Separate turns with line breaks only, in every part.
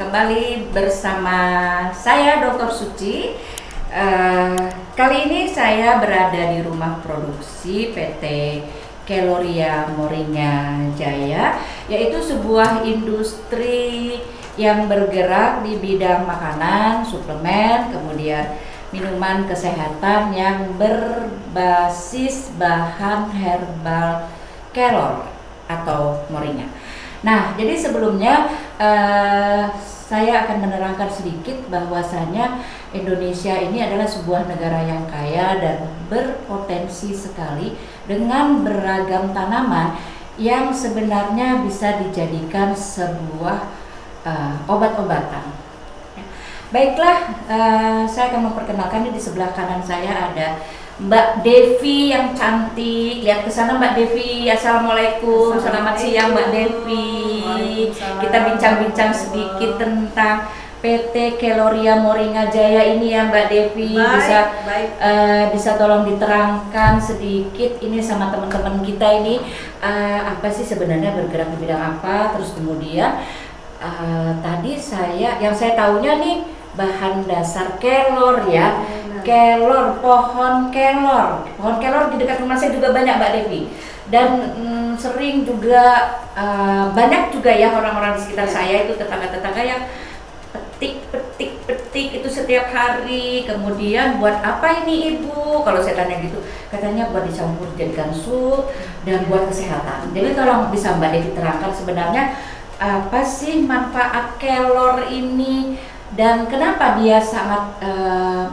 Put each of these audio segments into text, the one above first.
kembali bersama saya Dr. Suci. Kali ini saya berada di rumah produksi PT Keloria Moringa Jaya, yaitu sebuah industri yang bergerak di bidang makanan, suplemen, kemudian minuman kesehatan yang berbasis bahan herbal kelor atau moringa. Nah, jadi sebelumnya saya akan menerangkan sedikit bahwasanya Indonesia ini adalah sebuah negara yang kaya dan berpotensi sekali dengan beragam tanaman yang sebenarnya bisa dijadikan sebuah obat-obatan. Baiklah, saya akan memperkenalkan di sebelah kanan saya ada Mbak Devi yang cantik. Lihat ke sana Mbak Devi. Assalamualaikum. Selamat siang Mbak Devi. Kita bincang-bincang sedikit tentang PT Keloria Moringa Jaya ini ya Mbak Devi. Bisa tolong diterangkan sedikit ini sama teman-teman kita ini apa sih sebenarnya, bergerak di bidang apa, terus kemudian tadi yang saya tahunya nih bahan dasar kelor ya. Kelor, pohon kelor di dekat rumah saya juga banyak Mbak Devi, dan sering juga banyak juga ya orang-orang di sekitar saya itu, tetangga-tetangga yang petik itu setiap hari. Kemudian buat apa ini Ibu? Kalau saya tanya gitu, katanya buat dicampur jadikan sup dan buat kesehatan. Jadi tolong bisa Mbak Devi terangkan sebenarnya apa sih manfaat kelor ini dan kenapa dia sangat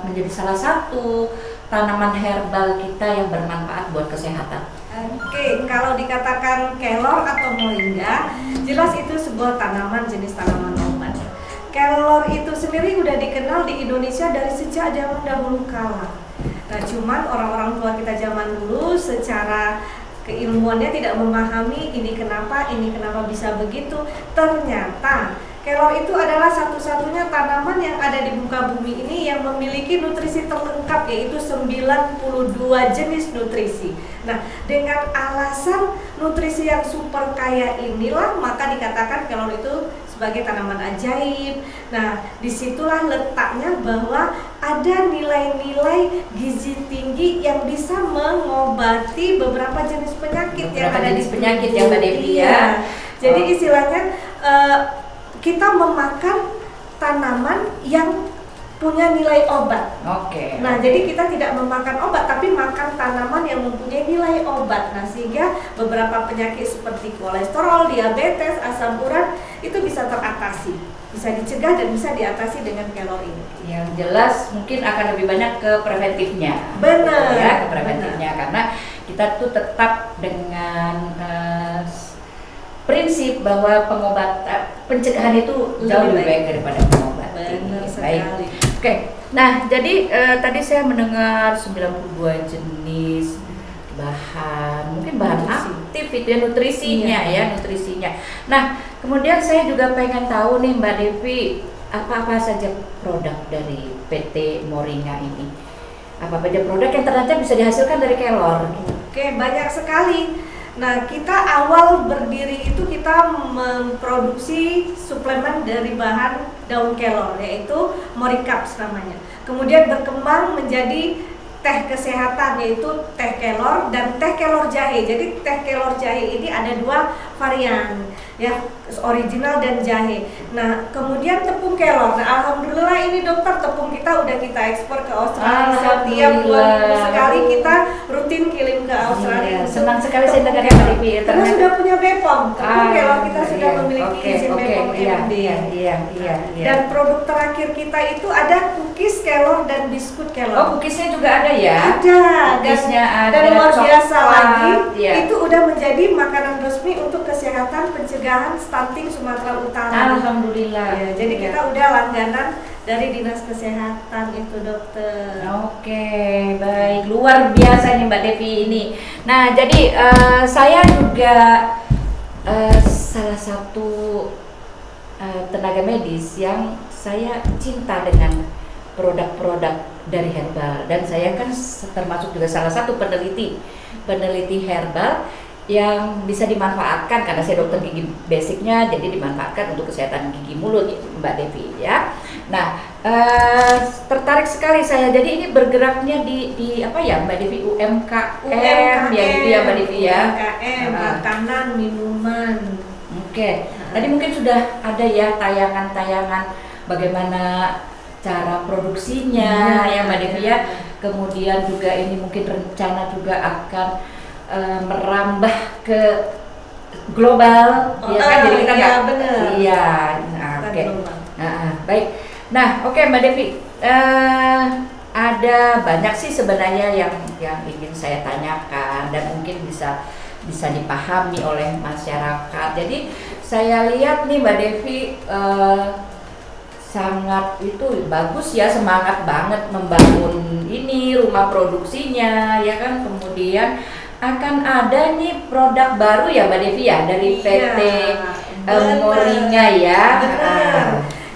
menjadi salah satu tanaman herbal kita yang bermanfaat buat kesehatan.
Oke, kalau dikatakan kelor atau moringa, jelas itu sebuah tanaman jenis tanaman obat. Kelor itu sendiri udah dikenal di Indonesia dari sejak zaman dahulu kala. Nah, cuman orang-orang tua kita zaman dulu secara keilmuannya tidak memahami ini kenapa bisa begitu. Ternyata kelor itu adalah satu-satunya tanaman yang ada di muka bumi ini yang memiliki nutrisi terlengkap, yaitu 92 jenis nutrisi. Nah, dengan alasan nutrisi yang super kaya inilah maka dikatakan kelor itu sebagai tanaman ajaib. Nah, disitulah letaknya bahwa ada nilai-nilai gizi tinggi yang bisa mengobati beberapa jenis penyakit yang ada di
penyakit ya Mbak Devi ya.
Jadi istilahnya kita memakan tanaman yang punya nilai obat.
Oke.
Nah, jadi kita tidak memakan obat, tapi makan tanaman yang mempunyai nilai obat. Nah, sehingga beberapa penyakit seperti kolesterol, diabetes, asam urat itu bisa teratasi, bisa dicegah dan bisa diatasi dengan kelor ini.
Yang jelas mungkin akan lebih banyak ke preventifnya.
Benar.
Ya, ke preventifnya karena kita tuh tetap dengan prinsip bahwa pencegahan itu jauh lebih baik daripada pengobatan.
Benar sekali.
Oke. Nah, jadi tadi saya mendengar 92 jenis bahan, mungkin bahan aktif itu ya, nutrisinya. Nah, kemudian saya juga pengen tahu nih Mbak Devi, apa-apa saja produk dari PT Moringa ini? Apa saja produk yang ternyata bisa dihasilkan dari kelor?
Oke, banyak sekali. Nah, kita awal berdiri itu kita memproduksi suplemen dari bahan daun kelor, yaitu Moricaps namanya. Kemudian berkembang menjadi teh kesehatan, yaitu teh kelor dan teh kelor jahe. Jadi teh kelor jahe ini ada dua varian, ya, original dan jahe. Nah, kemudian tepung kelor. Nah, alhamdulillah ini dokter, tepung kita udah kita ekspor ke Australia. Setiap 2 minggu sekali kita rutin kirim ke Australia.
Senang sekali saya dengar Mbak Devi.
Karena sudah punya BPOM, tepung kelor kita sudah memiliki izin BPOM MD.
Iya.
Dan produk terakhir kita itu ada cookies kelor dan biskuit kelor.
Oh, cookiesnya juga ada ya?
Ada.
Cookiesnya ada.
Dan luar biasa lagi,
ya.
itu udah menjadi makanan resmi untuk kesehatan pencegahan stunting Sumatera Utara.
Alhamdulillah.
Ya, jadi kita udah langganan dari Dinas Kesehatan itu dokter.
Oke, baik, luar biasa nih Mbak Devi ini. Nah, jadi saya juga salah satu tenaga medis yang saya cinta dengan produk-produk dari herbal, dan saya kan termasuk juga salah satu peneliti herbal yang bisa dimanfaatkan karena saya dokter gigi basicnya, jadi dimanfaatkan untuk kesehatan gigi mulut Mbak Devi ya. Nah, tertarik sekali saya. Jadi ini bergeraknya di apa ya Mbak Devi, UMKM ya gitu ya Mbak Devi ya.
UMKM, makanan, minuman.
Oke. Tadi mungkin sudah ada ya tayangan-tayangan bagaimana cara produksinya ya Mbak Devi ya. Kemudian juga ini mungkin rencana juga akan merambah ke global, ya kan? Jadi kita nggak, iya, oke. Baik. Nah, oke Mbak Devi, ada banyak sih sebenarnya yang ingin saya tanyakan dan mungkin bisa dipahami oleh masyarakat. Jadi saya lihat nih Mbak Devi sangat itu bagus ya, semangat banget membangun ini rumah produksinya ya kan. Kemudian akan ada nih produk baru ya Mbak Devi ya dari PT Moringa ya.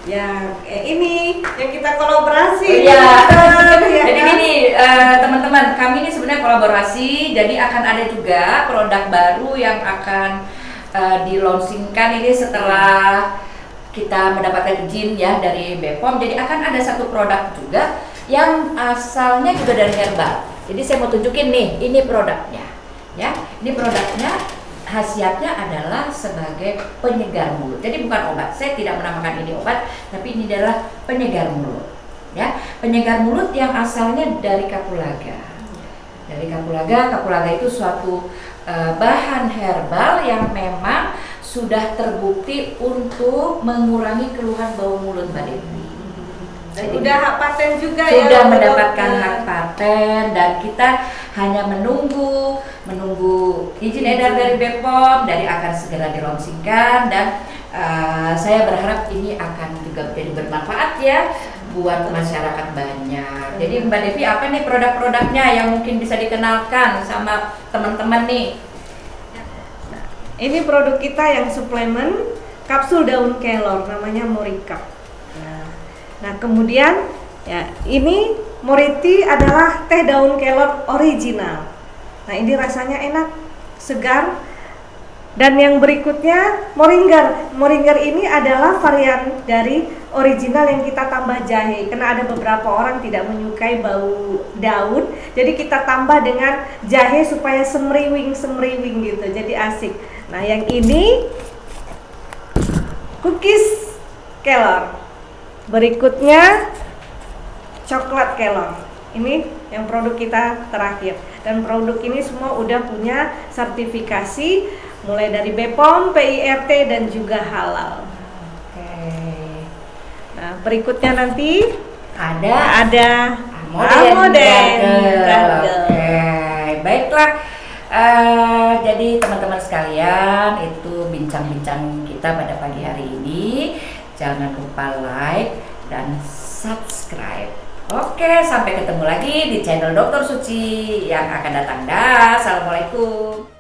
Ya, ini yang kita kolaborasi.
Iya. Jadi gini teman-teman, kami ini sebenarnya kolaborasi. Jadi akan ada juga produk baru yang akan dilaunchingkan ini setelah kita mendapatkan izin ya dari BPOM. Jadi akan ada satu produk juga yang asalnya juga dari herbal. Jadi saya mau tunjukin nih, ini produknya ya. Ini produknya khasiatnya adalah sebagai penyegar mulut. Jadi bukan obat. Saya tidak menamakan ini obat, tapi ini adalah penyegar mulut. Ya, penyegar mulut yang asalnya dari kapulaga. Dari kapulaga itu suatu bahan herbal yang memang sudah terbukti untuk mengurangi keluhan bau mulut Mbak Devi.
Dan udah hak paten juga
sudah
ya.
Sudah mendapatkan hak paten dan kita hanya menunggu izin edar dari BPOM, dari akan segera dilaunchingkan dan saya berharap ini akan juga menjadi bermanfaat ya buat masyarakat banyak. Jadi Mbak Devi, apa nih produk-produknya yang mungkin bisa dikenalkan sama teman-teman nih?
Ini produk kita yang suplemen kapsul daun kelor, namanya Moricap. Nah kemudian ya ini Moriti adalah teh daun kelor original. Nah ini rasanya enak, segar. Dan yang berikutnya Moringar. Moringar ini adalah varian dari original yang kita tambah jahe. Karena ada beberapa orang tidak menyukai bau daun, jadi kita tambah dengan jahe supaya semriwing gitu. Jadi asik. Nah yang ini cookies kelor. Berikutnya coklat kelor. Ini yang produk kita terakhir. Dan produk ini semua udah punya sertifikasi mulai dari BPOM, PIRT dan juga halal.
Oke.
Nah, berikutnya nanti
ada
modern.
Oke, baiklah. Jadi teman-teman sekalian, itu bincang-bincang kita pada pagi hari ini. Jangan lupa like dan subscribe. Oke, sampai ketemu lagi di channel Dr. Suci yang akan datang. Dah, assalamualaikum.